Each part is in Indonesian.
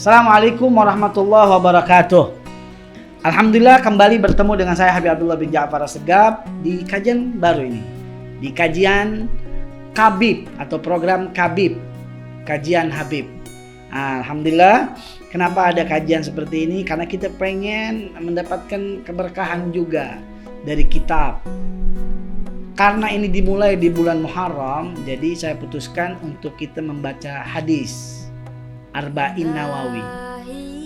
Assalamualaikum warahmatullahi wabarakatuh. Alhamdulillah kembali bertemu dengan saya Habib Abdullah bin Ja'far Assegaf di kajian baru ini. Di kajian Kabib atau program Kabib, kajian Habib. Alhamdulillah, kenapa ada kajian seperti ini? Karena kita pengen mendapatkan keberkahan juga dari kitab. Karena ini dimulai di bulan Muharram, jadi saya putuskan untuk kita membaca hadis Arba'in Nawawi.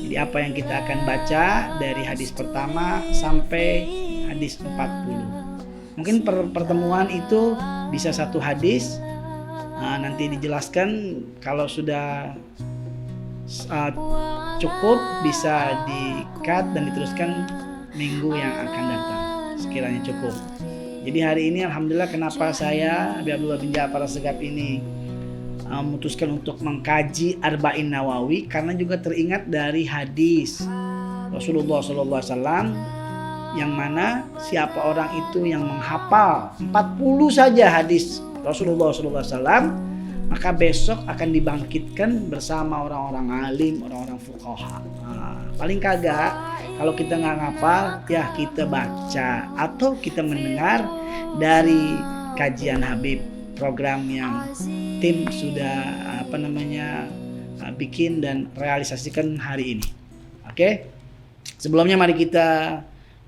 Jadi apa yang kita akan baca dari hadis pertama sampai hadis 40. Mungkin pertemuan itu bisa satu hadis. Nanti dijelaskan kalau sudah cukup bisa di-cut dan diteruskan minggu yang akan datang sekiranya cukup. Jadi hari ini alhamdulillah kenapa saya Habib Abdullah bin Ja'far Assegaf ini memutuskan untuk mengkaji Arba'in Nawawi karena juga teringat dari hadis Rasulullah SAW yang mana siapa orang itu yang menghafal 40 saja hadis Rasulullah SAW, maka besok akan dibangkitkan bersama orang-orang alim, orang-orang fuqaha. Paling kagak kalau kita nggak ngapal ya kita baca atau kita mendengar dari kajian Habib, program yang tim sudah bikin dan realisasikan hari ini. Oke. Sebelumnya mari kita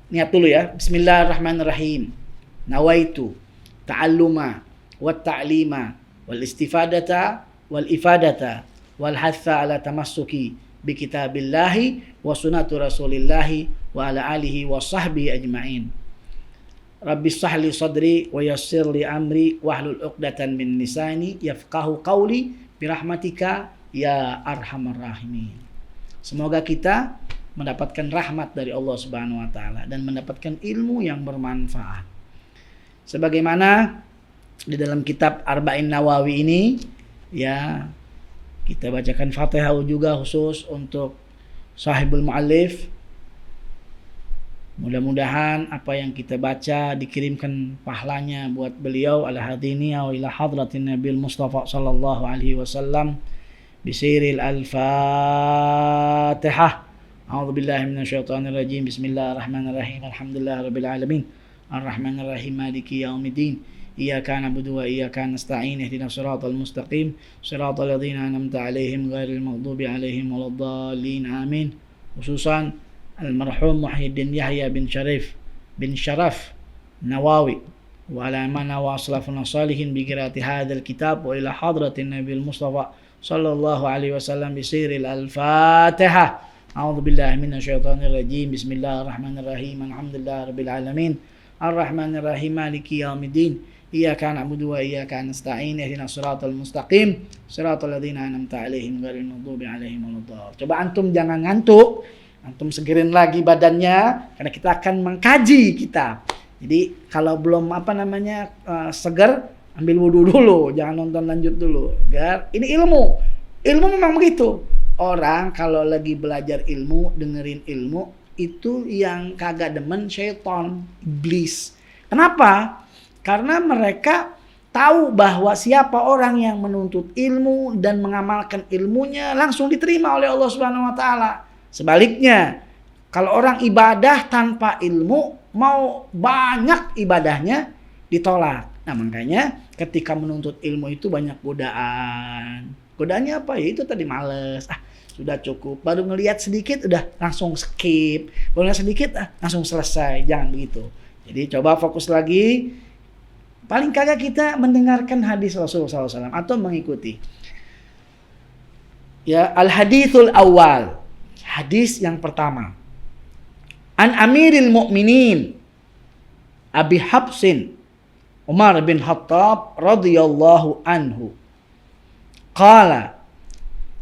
niat dulu ya. Bismillahirrahmanirrahim. Nawaitu ta'alluma wa ta'lima wal istifadata wal ifadata wal hatha ala tamassuki bi kitabillahi wa sunnati rasulillahi wa ala alihi wa sahbihi ajma'in. Rabbi sahli sadri wa yassir li amri wahlul 'uqdatan min lisani yafqahu qawli birahmatika ya arhamar rahimin. Semoga kita mendapatkan rahmat dari Allah Subhanahu wa taala dan mendapatkan ilmu yang bermanfaat. Sebagaimana di dalam kitab Arba'in Nawawi ini ya kita bacakan Fatihah juga khusus untuk sahibul muallif. Mudah-mudahan apa yang kita baca dikirimkan pahalanya buat beliau al-hadini wa ila hadratin Nabil Mustafa sallallahu alaihi wasallam bisiril al-Fatihah. A'udzubillahi minasyaitonir rajim. Bismillahirrahmanirrahim. Alhamdulillahirabbil alamin. Arrahmanirrahim. Maliki yaumiddin. Iyyaka na'budu wa iyyaka nasta'in. Ihdinas siratal mustaqim. Siratal ladzina an'amta 'alaihim ghairil maghdubi 'alaihim waladdallin. Amin. Khususan Al-Marhum Muhyiddin Yahya bin Sharaf Nawawi wa ala mana wa aslafuna salihin bi qiraati hadzal kitab wa ila hadratin Nabil Mustafa sallallahu alaihi wasallam bi siril al-Fatihah. A'udzu billahi minasyaitonir rajim. Bismillahirrahmanirrahim. Alhamdulillahirabbil alamin. Arrahmanir rahim. Maliki yaumiddin. Iyyaka na'budu wa iyyaka nasta'in. Ihdinas siratal mustaqim. Siratal ladzina an'amta 'alaihim ghairil maghdubi alaihim waladdallin. Coba antum jangan ngantuk. Antum segerin lagi badannya karena kita akan mengkaji kitab. Jadi kalau belum seger, ambil wudhu dulu, jangan nonton lanjut dulu. Ini ilmu memang begitu. Orang kalau lagi belajar ilmu, dengerin ilmu, itu yang kagak demen syaitan, iblis. Kenapa? Karena mereka tahu bahwa siapa orang yang menuntut ilmu dan mengamalkan ilmunya langsung diterima oleh Allah Subhanahu wa taala. Sebaliknya, kalau orang ibadah tanpa ilmu, mau banyak ibadahnya ditolak. Nah makanya ketika menuntut ilmu itu banyak godaan. Godaannya apa? Ya itu tadi males. Sudah cukup. Baru ngelihat sedikit udah langsung skip. Baru ngelihat sedikit langsung selesai. Jangan begitu. Jadi coba fokus lagi. Paling kagak kita mendengarkan hadis Rasulullah SAW atau mengikuti. Ya, al-hadithul awal. Hadis yang pertama. An Amiril Mu'minin Abi Hafsin Umar bin Khattab radhiyallahu anhu. Qala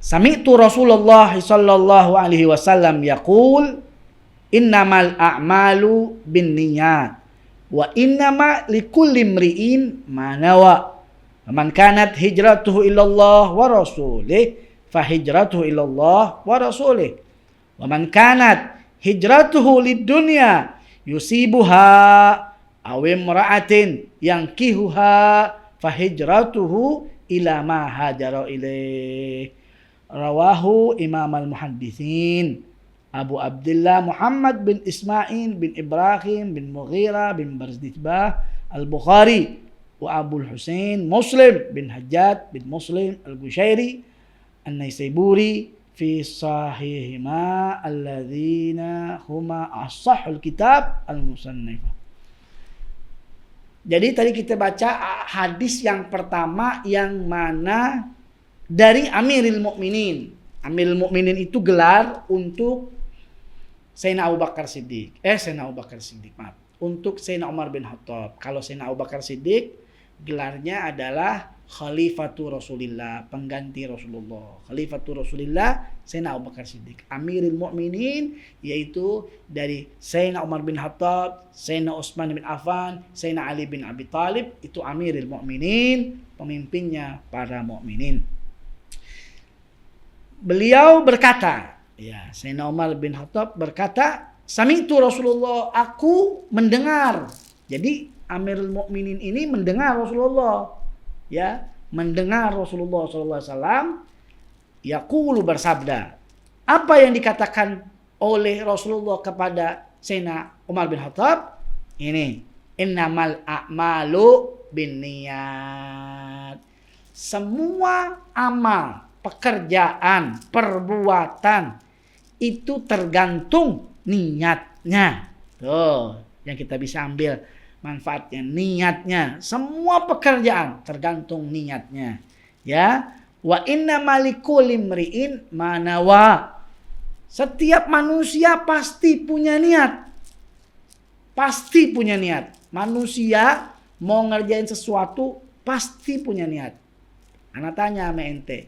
Sami'tu Rasulullah sallallahu alaihi wasallam yaqul innamal a'malu binniyat wa innama likulli imri'in ma nawa. Man kanat hijratuhu ilallah wa rasulih fa hijratuhu ilallah wa rasulih. Wa man kanat hijratuhu lid-dunya yusibuha aw imra'atin yankihuha fa hijratuhu ila ma hajara ilaih. Rawahu Imam al-Muhadditsin Abu Abdullah Muhammad bin Ismail bin Ibrahim bin Mughirah bin Bazdisbah al-Bukhari wa Abu Husain Muslim bin Hajjaj bin Muslim al-Qushairi an-Naisaburi fi sahihima alladzina huma ashahul kitab al-musannifah. Jadi tadi kita baca hadis yang pertama yang mana dari Amirul Mukminin. Amirul Mukminin itu gelar untuk Sayyidina Abu Bakar Siddiq. Untuk Sayyidina Umar bin Khattab. Kalau Sayyidina Abu Bakar Siddiq gelarnya adalah Khalifatu Rasulillah, pengganti Rasulullah. Khalifatu Rasulillah Sayyidina Abu Bakar Siddiq. Amirul Mukminin yaitu dari Sayyidina Umar bin Khattab, Sayyidina Utsman bin Affan, Sayyidina Ali bin Abi Thalib, itu Amirul Mukminin, pemimpinnya para mukminin. Beliau berkata, ya, Sayyidina Umar bin Khattab berkata, sami'tu Rasulullah, aku mendengar. Jadi Amirul Mukminin ini mendengar Rasulullah. Ya, mendengar Rasulullah SAW yaqulu bersabda. Apa yang dikatakan oleh Rasulullah kepada Sayyidina Umar bin Khattab? Ini, innamal a'malu binniyat. Semua amal, pekerjaan, perbuatan itu tergantung niatnya. Tuh, yang kita bisa ambil manfaatnya, niatnya. Semua pekerjaan tergantung niatnya. Ya, wa inna malikul imri'in manawa. Setiap manusia pasti punya niat. Pasti punya niat. Manusia mau ngerjain sesuatu pasti punya niat. Ana tanya sama ente.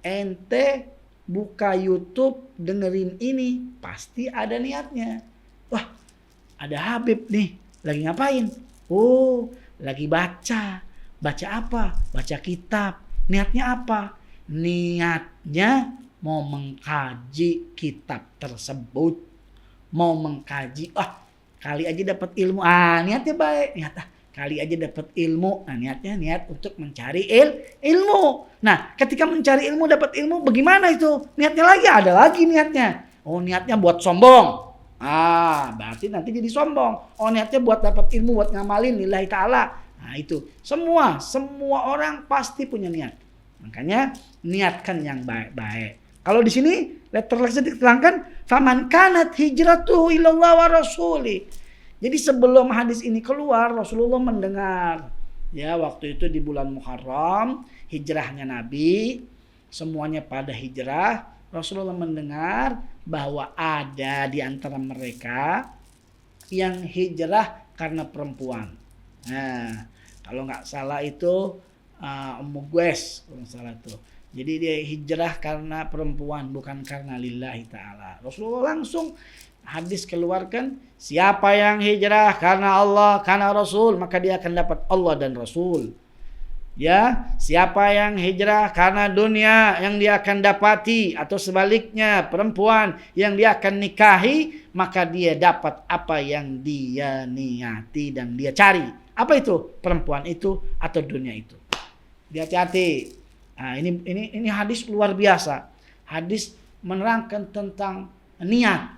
Ente buka YouTube dengerin ini pasti ada niatnya. Wah, ada Habib nih. Lagi ngapain? Oh, lagi baca. Baca apa? Baca kitab. Niatnya apa? Niatnya mau mengkaji kitab tersebut. Mau mengkaji. Kali aja dapat ilmu. Niatnya baik. Kali aja dapat ilmu. Nah, niatnya niat untuk mencari ilmu. Nah, ketika mencari ilmu, dapat ilmu, bagaimana itu? Niatnya lagi, ada lagi niatnya. Oh, niatnya buat sombong. Berarti nanti jadi sombong. Oh, niatnya buat dapat ilmu, buat ngamalin lillahi ta'ala. Nah, itu. Semua orang pasti punya niat. Makanya niatkan yang baik-baik. Kalau di sini terlihat diterangkan faman kanat hijratuhu ilallah wa rasuli. Jadi sebelum hadis ini keluar, Rasulullah mendengar. Ya, waktu itu di bulan Muharram, hijrahnya Nabi, semuanya pada hijrah. Rasulullah mendengar bahwa ada di antara mereka yang hijrah karena perempuan. Nah, kalau nggak salah itu Ummu Qais, kalau nggak salah itu. Jadi dia hijrah karena perempuan, bukan karena lillahi ta'ala. Rasulullah langsung hadis keluarkan, siapa yang hijrah karena Allah, karena Rasul, maka dia akan dapat Allah dan Rasul. Ya, siapa yang hijrah karena dunia yang dia akan dapati, atau sebaliknya perempuan yang dia akan nikahi, maka dia dapat apa yang dia niati dan dia cari. Apa itu? Perempuan itu atau dunia itu. Hati-hati. Nah, ini hadis luar biasa. Hadis menerangkan tentang niat.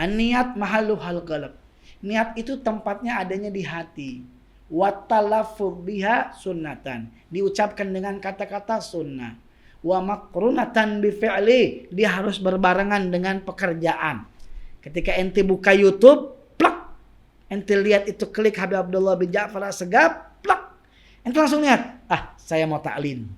Niat mahalluhal qalb. Niat itu tempatnya adanya di hati. Wa talaffuz biha sunnatan, diucapkan dengan kata-kata sunnah. Wa maqrunatan bi fi'li, dia harus berbarengan dengan pekerjaan. Ketika ente buka YouTube, plak, ente lihat itu klik Habib Abdullah bin Ja'far As-Segaf, plak, ente langsung niat, saya mau taklim.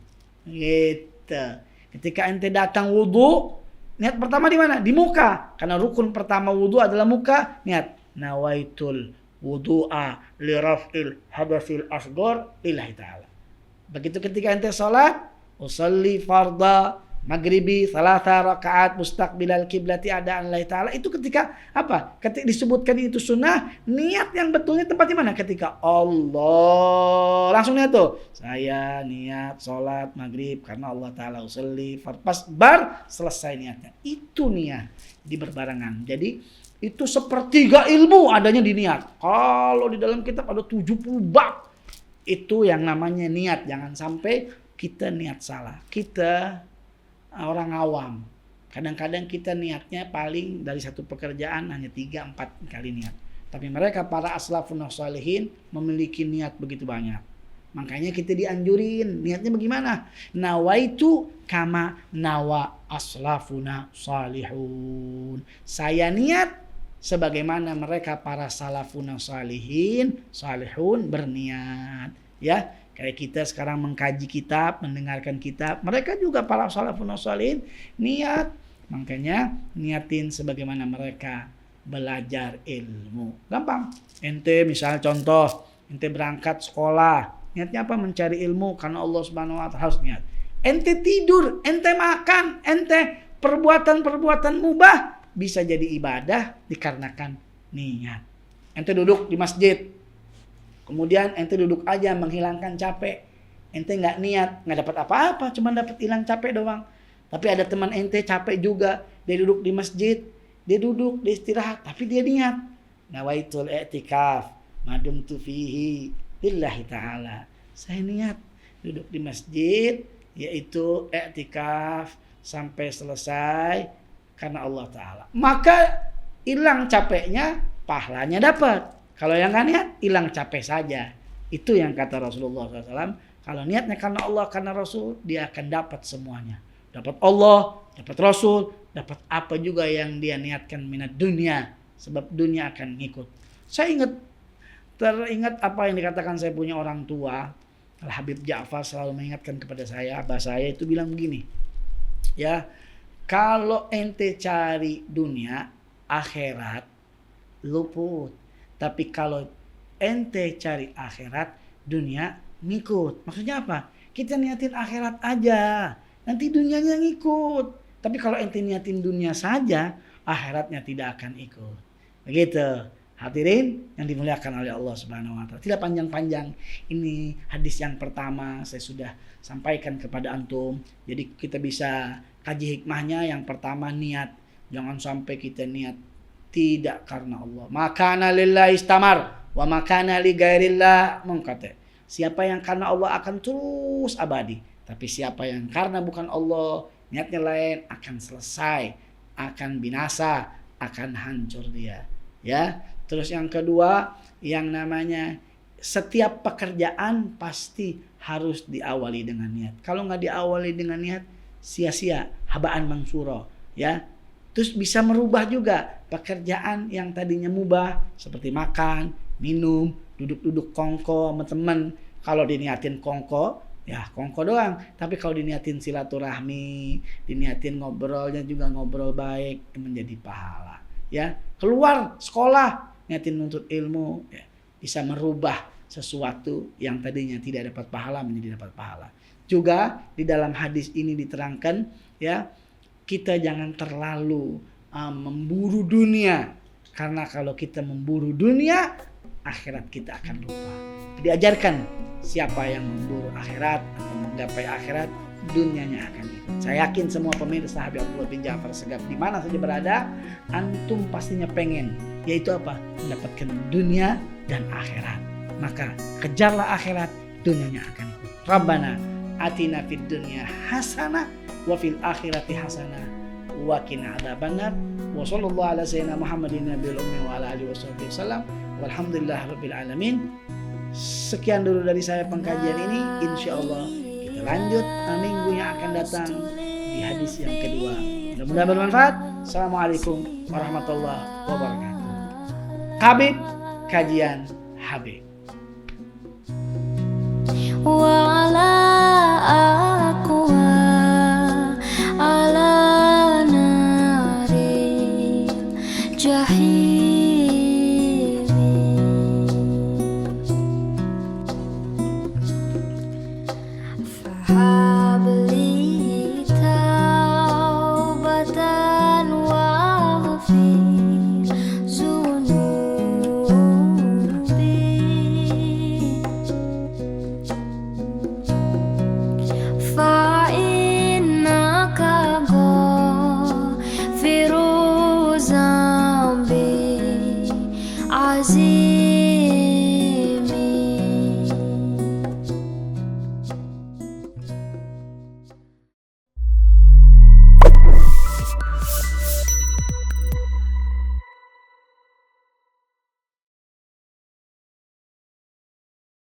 Gitu. Ketika ente datang wudu, niat pertama di mana? Di muka. Karena rukun pertama wudu adalah muka. Niat nawaitul wudu'a li raf'il hadatsil asghar lillahi ta'ala. Begitu ketika ente salat, usalli fardha maghribi 3 rakaat mustaqbilal kiblati adaan lillahi ta'ala, itu ketika apa? Ketika disebutkan itu sunnah, niat yang betulnya tempat di mana? Ketika Allah, langsung niat tuh. Saya niat salat maghrib karena Allah ta'ala, usalli pas bar selesai niatnya. Itu niat di berbarengan. Jadi itu sepertiga ilmu adanya di niat. Kalau di dalam kitab ada 70 bab. Itu yang namanya niat. Jangan sampai kita niat salah. Kita orang awam. Kadang-kadang kita niatnya paling dari satu pekerjaan hanya 3-4 kali niat. Tapi mereka para aslafun shalihin memiliki niat begitu banyak. Makanya kita dianjurin niatnya bagaimana? Nawaitu kama nawa aslafuna salihun. Saya niat sebagaimana mereka para salafuna salihun berniat. Ya, kayak kita sekarang mengkaji kitab, mendengarkan kitab, mereka juga para salafun salihin niat. Makanya niatin sebagaimana mereka belajar ilmu. Gampang. Ente misal contoh, ente berangkat sekolah, niatnya apa? Mencari ilmu karena Allah Subhanahu wa taala, harus niat. Ente tidur, ente makan, ente perbuatan-perbuatan mubah bisa jadi ibadah dikarenakan niat. Ente duduk di masjid, kemudian ente duduk aja menghilangkan capek. Ente nggak niat, nggak dapat apa-apa, cuma dapat hilang capek doang. Tapi ada teman ente capek juga, dia duduk di masjid, dia duduk, dia istirahat, tapi dia niat. Nawaitul i'tikaf, madumtu fihi lillahi ta'ala. Saya niat duduk di masjid, yaitu i'tikaf sampai selesai karena Allah Ta'ala. Maka hilang capeknya, pahalanya dapat. Kalau yang nggak niat, hilang capek saja. Itu yang kata Rasulullah SAW. Kalau niatnya karena Allah, karena Rasul, dia akan dapat semuanya. Dapat Allah, dapat Rasul, dapat apa juga yang dia niatkan minat dunia. Sebab dunia akan ngikut. Saya teringat apa yang dikatakan saya punya orang tua. Al-Habib Ja'far selalu mengingatkan kepada saya, abah saya itu bilang begini. Ya, kalau ente cari dunia, akhirat, luput. Tapi kalau ente cari akhirat, dunia ngikut. Maksudnya apa? Kita niatin akhirat aja, nanti dunianya ngikut. Tapi kalau ente niatin dunia saja, akhiratnya tidak akan ikut. Begitu. Hadirin yang dimuliakan oleh Allah Subhanahu wa taala. Tidak panjang-panjang. Ini hadis yang pertama saya sudah sampaikan kepada antum. Jadi kita bisa kaji hikmahnya. Yang pertama niat. Jangan sampai kita niat tidak karena Allah. Makana lillahi istamar wa makana li ghairillah mungqati. Siapa yang karena Allah akan terus abadi. Tapi siapa yang karena bukan Allah, niatnya lain, akan selesai, akan binasa, akan hancur dia. Ya. Terus yang kedua, yang namanya setiap pekerjaan pasti harus diawali dengan niat. Kalau nggak diawali dengan niat, sia-sia, habaan mansuro. Ya. Terus bisa merubah juga pekerjaan yang tadinya mubah, seperti makan, minum, duduk-duduk kongko sama teman. Kalau diniatin kongko, ya kongko doang. Tapi kalau diniatin silaturahmi, diniatin ngobrolnya juga ngobrol baik, menjadi pahala. Ya, keluar sekolah, niatin nuntut ilmu, ya, bisa merubah sesuatu yang tadinya tidak dapat pahala menjadi dapat pahala. Juga di dalam hadis ini diterangkan, ya, kita jangan terlalu memburu dunia, karena kalau kita memburu dunia, akhirat kita akan lupa. Diajarkan siapa yang memburu akhirat atau menggapai akhirat, dunianya akan ikut. Saya yakin semua pemirsa Habib Abdullah bin Ja'far Segaf di mana saja berada, antum pastinya pengen, yaitu apa? Mendapatkan dunia dan akhirat. Maka kejarlah akhirat, dunianya akan ikut. Rabbana atina fid dunya hasanah wa fil akhirati hasanah wa qina adzabannar. Wa sallallahu ala sayyidina Muhammadin nabiyil ummi wa ala alihi wasallam. Walhamdulillahirabbil alamin. Sekian dulu dari saya pengkajian ini. Insyaallah kita lanjut minggu yang akan datang di hadis yang kedua. Mudah-mudahan bermanfaat. Assalamualaikum warahmatullahi wabarakatuh. Habib, kajian Habib.